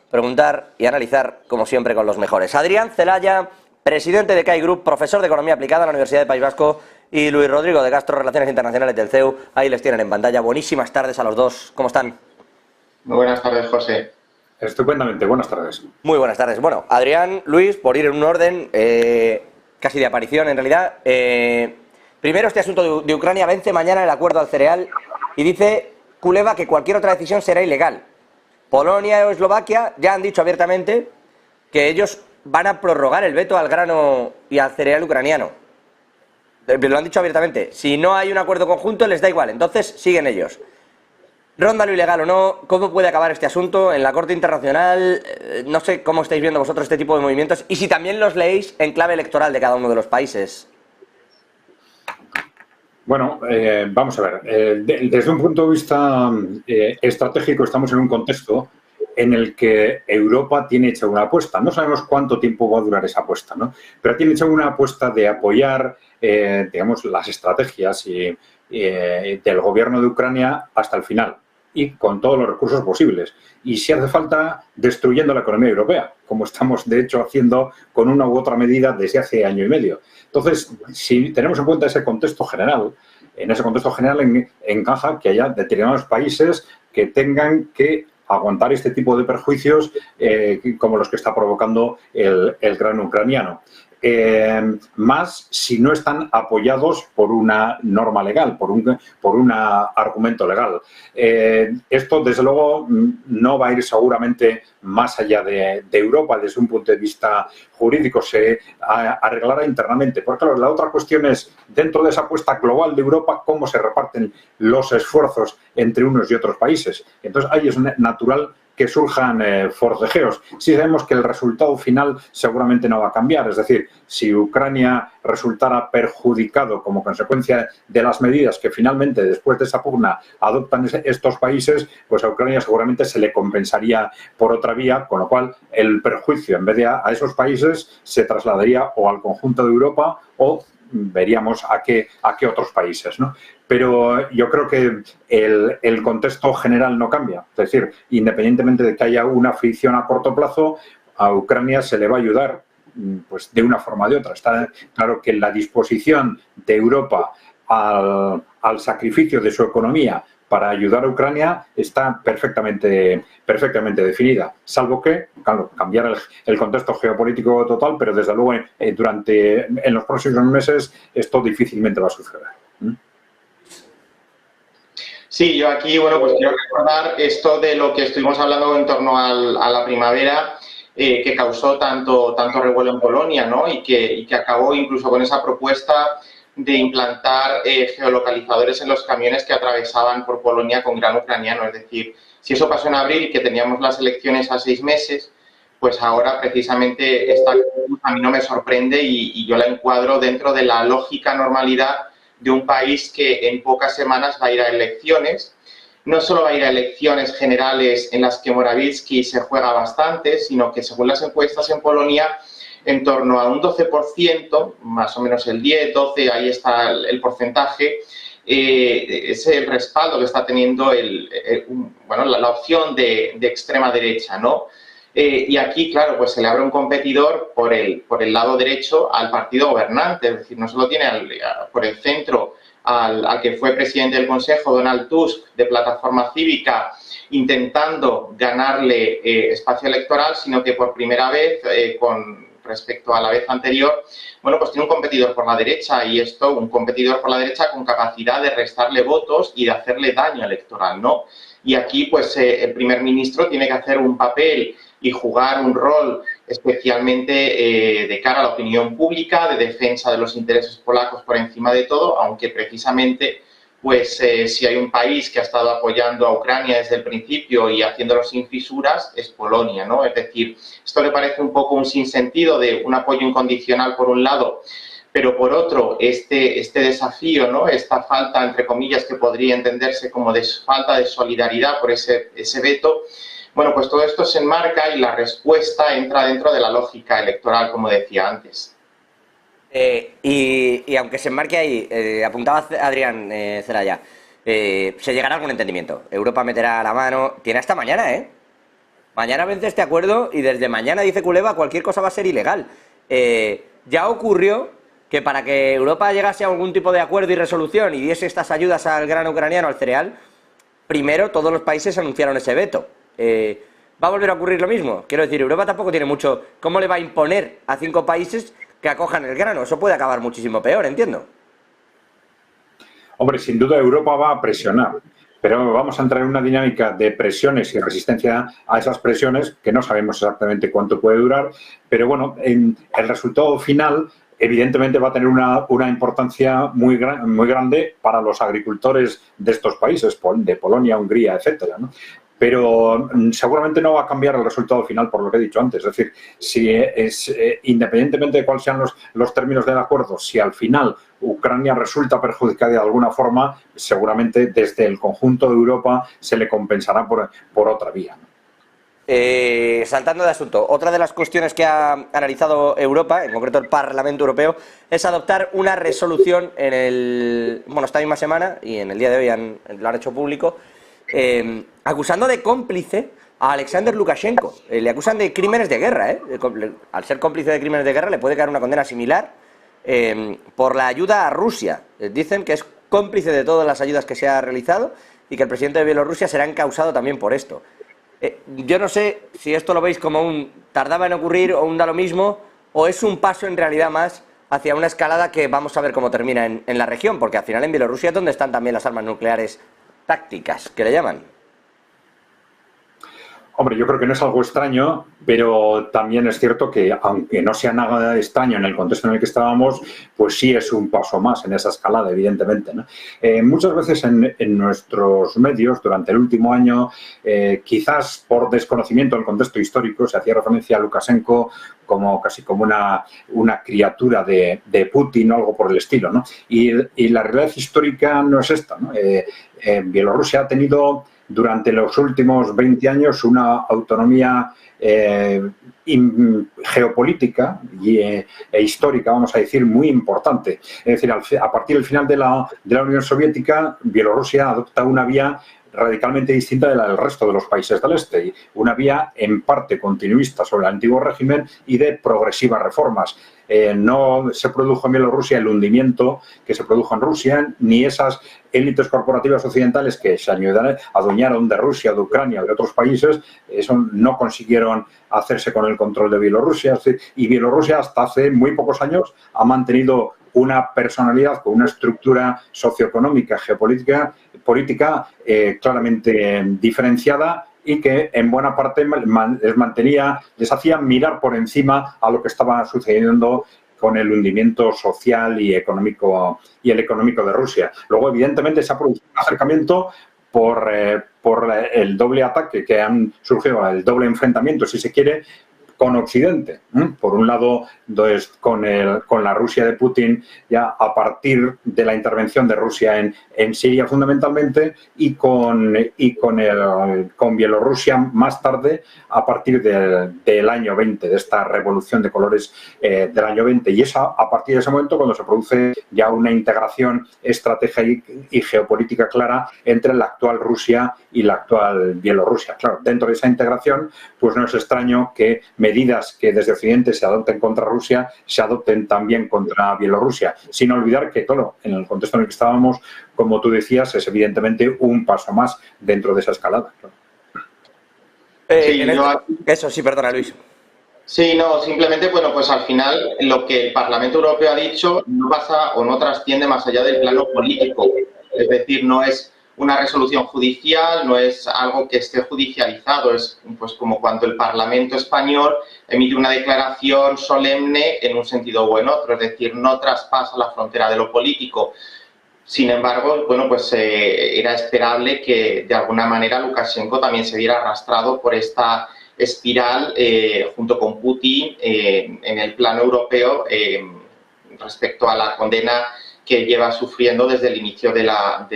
preguntar y analizar, como siempre, con los mejores. Adrián Celaya, presidente de CAI Group, profesor de Economía Aplicada en la Universidad del País Vasco, y Luis Rodrigo de Castro, Relaciones Internacionales del CEU. Ahí les tienen en pantalla. Buenísimas tardes a los dos. ¿Cómo están? Muy buenas tardes, José. Estupendamente, buenas tardes. Muy buenas tardes. Bueno, Adrián, Luis, por ir en un orden casi de aparición en realidad. Primero, este asunto de Ucrania: vence mañana el acuerdo al cereal y dice Kuleva que cualquier otra decisión será ilegal. Polonia o Eslovaquia ya han dicho abiertamente que ellos van a prorrogar el veto al grano y al cereal ucraniano. Lo han dicho abiertamente. Si no hay un acuerdo conjunto, les da igual. Entonces siguen ellos. Ronda lo ilegal o no, ¿cómo puede acabar este asunto en la Corte Internacional? No sé cómo estáis viendo vosotros este tipo de movimientos y si también los leéis en clave electoral de cada uno de los países. Bueno, vamos a ver. Desde un punto de vista estratégico, estamos en un contexto en el que Europa tiene hecha una apuesta. No sabemos cuánto tiempo va a durar esa apuesta, ¿no? Pero tiene hecha una apuesta de apoyar, digamos, las estrategias del gobierno de Ucrania hasta el final y con todos los recursos posibles. Y si hace falta, destruyendo la economía europea, como estamos, de hecho, haciendo con una u otra medida desde hace año y medio. Entonces, si tenemos en cuenta ese contexto general, en ese contexto general encaja que haya determinados países que tengan que aguantar este tipo de perjuicios como los que está provocando el grano ucraniano. Más si no están apoyados por una norma legal, por un argumento legal. Esto, desde luego, no va a ir seguramente más allá de Europa desde un punto de vista jurídico, se arreglará internamente. Porque, claro, la otra cuestión es, dentro de esa apuesta global de Europa, cómo se reparten los esfuerzos entre unos y otros países. Entonces, ahí es natural que surjan forcejeos. Sí sabemos que el resultado final seguramente no va a cambiar. Es decir, si Ucrania resultara perjudicado como consecuencia de las medidas que finalmente, después de esa pugna, adoptan estos países, pues a Ucrania seguramente se le compensaría por otra vía, con lo cual el perjuicio, en vez de a esos países, se trasladaría o al conjunto de Europa o veríamos a qué otros países, ¿no? Pero yo creo que el contexto general no cambia. Es decir, independientemente de que haya una fricción a corto plazo, a Ucrania se le va a ayudar pues de una forma o de otra. Está claro que la disposición de Europa al sacrificio de su economía para ayudar a Ucrania está perfectamente definida, salvo que, claro, cambiar el contexto geopolítico total, pero desde luego en los próximos meses esto difícilmente va a suceder. Sí, yo aquí, bueno, pues quiero recordar esto de lo que estuvimos hablando en torno a la primavera, que causó tanto revuelo en Polonia, ¿no? Y que acabó incluso con esa propuesta de implantar geolocalizadores en los camiones que atravesaban por Polonia con grano ucraniano. Es decir, si eso pasó en abril y que teníamos las elecciones a 6 meses, pues ahora precisamente esta a mí no me sorprende y yo la encuadro dentro de la lógica normalidad de un país que en pocas semanas va a ir a elecciones. No solo va a ir a elecciones generales en las que Morawiecki se juega bastante, sino que según las encuestas en Polonia, en torno a un 12%, más o menos el 10, 12, ahí está el porcentaje, es el respaldo que está teniendo la opción de extrema derecha, ¿no? Y aquí, claro, pues se le abre un competidor por el lado derecho al partido gobernante, es decir, no solo tiene por el centro al que fue presidente del Consejo, Donald Tusk, de Plataforma Cívica, intentando ganarle espacio electoral, sino que por primera vez, con respecto a la vez anterior, bueno, pues tiene un competidor por la derecha y un competidor por la derecha con capacidad de restarle votos y de hacerle daño electoral, ¿no? Y aquí, pues, el primer ministro tiene que hacer un papel y jugar un rol especialmente de cara a la opinión pública, de defensa de los intereses polacos por encima de todo, aunque precisamente, pues, si hay un país que ha estado apoyando a Ucrania desde el principio y haciéndolo sin fisuras, es Polonia, ¿no? Es decir, esto le parece un poco un sinsentido de un apoyo incondicional por un lado, pero por otro, este desafío, ¿no? Esta falta, entre comillas, que podría entenderse como falta de solidaridad por ese veto. Bueno, pues todo esto se enmarca y la respuesta entra dentro de la lógica electoral, como decía antes. Y aunque se enmarque ahí, apuntaba Adrián Celaya, se llegará a algún entendimiento. Europa meterá la mano. Tiene hasta mañana, ¿eh? Mañana vence este acuerdo y desde mañana, dice Kuleva, cualquier cosa va a ser ilegal. Ya ocurrió que para que Europa llegase a algún tipo de acuerdo y resolución y diese estas ayudas al grano ucraniano, al cereal, primero todos los países anunciaron ese veto. ¿Va a volver a ocurrir lo mismo? Quiero decir, Europa tampoco tiene mucho. ¿Cómo le va a imponer a 5 países que acojan el grano? Eso puede acabar muchísimo peor, entiendo. Hombre, sin duda Europa va a presionar, pero vamos a entrar en una dinámica de presiones y resistencia a esas presiones que no sabemos exactamente cuánto puede durar, pero bueno, el resultado final evidentemente va a tener una importancia muy grande para los agricultores de estos países, de Polonia, Hungría, etcétera, ¿no? Pero seguramente no va a cambiar el resultado final por lo que he dicho antes. Es decir, si independientemente de cuáles sean los términos del acuerdo, si al final Ucrania resulta perjudicada de alguna forma, seguramente desde el conjunto de Europa se le compensará por otra vía, ¿no? Saltando de asunto, otra de las cuestiones que ha analizado Europa, en concreto el Parlamento Europeo, es adoptar una resolución esta misma semana, y en el día de hoy lo han hecho público, acusando de cómplice a Alexander Lukashenko. Le acusan de crímenes de guerra, al ser cómplice de crímenes de guerra le puede caer una condena similar por la ayuda a Rusia. Dicen que es cómplice de todas las ayudas que se ha realizado y que el presidente de Bielorrusia será encausado también por esto. Yo no sé si esto lo veis como un tardaba en ocurrir o un da lo mismo, o es un paso en realidad más hacia una escalada que vamos a ver cómo termina en la región, porque al final en Bielorrusia es donde están también las armas nucleares tácticas, que le llaman. Hombre, yo creo que no es algo extraño, pero también es cierto que, aunque no sea nada extraño en el contexto en el que estábamos, pues sí es un paso más en esa escalada, evidentemente, ¿no? Muchas veces en nuestros medios, durante el último año, quizás por desconocimiento del contexto histórico, se hacía referencia a Lukashenko casi como una criatura de Putin o algo por el estilo, ¿no? Y la realidad histórica no es esta, ¿no? Bielorrusia ha tenido durante los últimos 20 años una autonomía geopolítica e histórica, vamos a decir, muy importante. Es decir, a partir del final de la Unión Soviética, Bielorrusia adopta una vía radicalmente distinta de la del resto de los países del este, una vía en parte continuista sobre el antiguo régimen y de progresivas reformas. No se produjo en Bielorrusia el hundimiento que se produjo en Rusia, ni esas élites corporativas occidentales que se adueñaron de Rusia, de Ucrania, de otros países, eso no consiguieron hacerse con el control de Bielorrusia. Y Bielorrusia hasta hace muy pocos años ha mantenido una personalidad con una estructura socioeconómica, geopolítica, claramente diferenciada y que en buena parte les hacía mirar por encima a lo que estaba sucediendo con el hundimiento social y económico de Rusia. Luego, evidentemente, se ha producido un acercamiento por el doble ataque que han surgido, el doble enfrentamiento, si se quiere, con Occidente. Por un lado, con la Rusia de Putin, ya a partir de la intervención de Rusia en Siria fundamentalmente, y con Bielorrusia más tarde, a partir del año 20, de esta revolución de colores del año 20. Y es a partir de ese momento cuando se produce ya una integración estratégica y geopolítica clara entre la actual Rusia y la actual Bielorrusia. Claro, dentro de esa integración, pues no es extraño que medidas que desde Occidente se adopten contra Rusia se adopten también contra Bielorrusia, sin olvidar que, claro, en el contexto en el que estábamos, como tú decías, es evidentemente un paso más dentro de esa escalada. Claro. Eso sí, perdona, Luis. Sí, no, simplemente, bueno, pues al final lo que el Parlamento Europeo ha dicho no pasa o no trasciende más allá del plano político. Es decir, no es una resolución judicial, no es algo que esté judicializado, es pues como cuando el Parlamento español emite una declaración solemne en un sentido o en otro, es decir, no traspasa la frontera de lo político. Sin embargo, bueno, pues era esperable que de alguna manera Lukashenko también se viera arrastrado por esta espiral junto con Putin en el plano europeo respecto a la condena que lleva sufriendo desde el inicio de la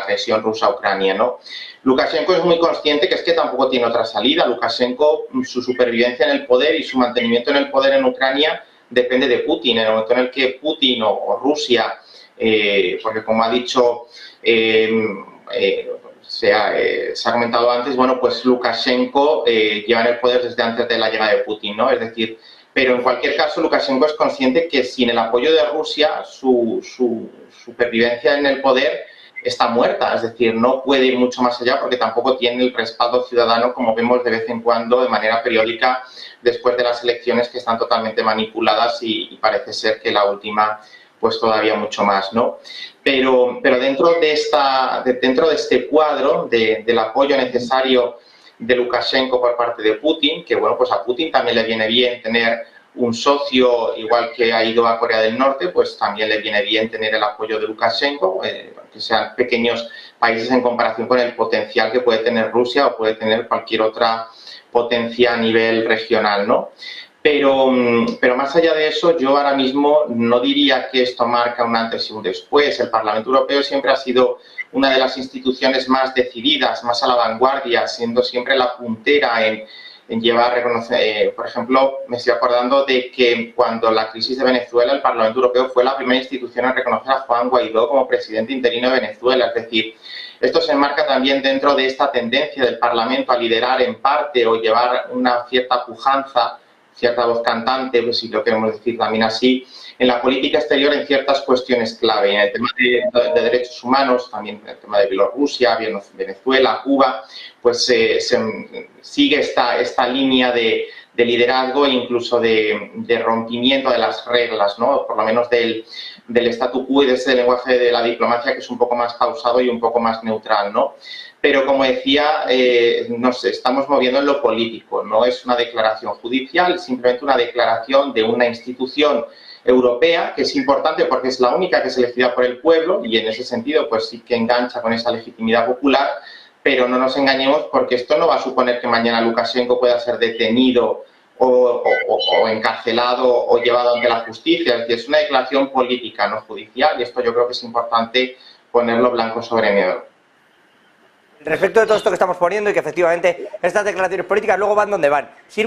agresión rusa a Ucrania, ¿no? Lukashenko es muy consciente que es que tampoco tiene otra salida. Lukashenko, su supervivencia en el poder y su mantenimiento en el poder en Ucrania depende de Putin. En el momento en el que Putin o Rusia, porque como ha dicho, se ha comentado antes, bueno, pues Lukashenko lleva en el poder desde antes de la llegada de Putin, ¿no? Es decir, pero en cualquier caso Lukashenko es consciente que sin el apoyo de Rusia su supervivencia en el poder está muerta, es decir, no puede ir mucho más allá porque tampoco tiene el respaldo ciudadano, como vemos de vez en cuando, de manera periódica, después de las elecciones que están totalmente manipuladas y parece ser que la última, pues todavía mucho más, ¿no? Pero dentro de este cuadro del apoyo necesario de Lukashenko por parte de Putin, que bueno, pues a Putin también le viene bien tener un socio, igual que ha ido a Corea del Norte, pues también le viene bien tener el apoyo de Lukashenko, que sean pequeños países en comparación con el potencial que puede tener Rusia o puede tener cualquier otra potencia a nivel regional, ¿no? Pero más allá de eso, yo ahora mismo no diría que esto marca un antes y un después. El Parlamento Europeo siempre ha sido una de las instituciones más decididas, más a la vanguardia, siendo siempre la puntera en llevar a reconocer, por ejemplo, me estoy acordando de que cuando la crisis de Venezuela, el Parlamento Europeo fue la primera institución en reconocer a Juan Guaidó como presidente interino de Venezuela. Es decir, esto se enmarca también dentro de esta tendencia del Parlamento a liderar en parte o llevar una cierta pujanza, cierta voz cantante, pues si lo queremos decir también así, en la política exterior en ciertas cuestiones clave. En el tema de derechos humanos, también en el tema de Bielorrusia, Venezuela, Cuba, pues se sigue esta línea de liderazgo e incluso de rompimiento de las reglas, ¿no? Por lo menos del statu quo y de ese lenguaje de la diplomacia que es un poco más pausado y un poco más neutral, ¿no? Pero como decía, nos estamos moviendo en lo político, no es una declaración judicial, es simplemente una declaración de una institución europea, que es importante porque es la única que es elegida por el pueblo y en ese sentido pues sí que engancha con esa legitimidad popular, pero no nos engañemos porque esto no va a suponer que mañana Lukashenko pueda ser detenido o encarcelado o llevado ante la justicia. Es decir, es una declaración política, no judicial, y esto yo creo que es importante ponerlo blanco sobre negro. Respecto de todo esto que estamos poniendo y que efectivamente estas declaraciones políticas luego van donde van.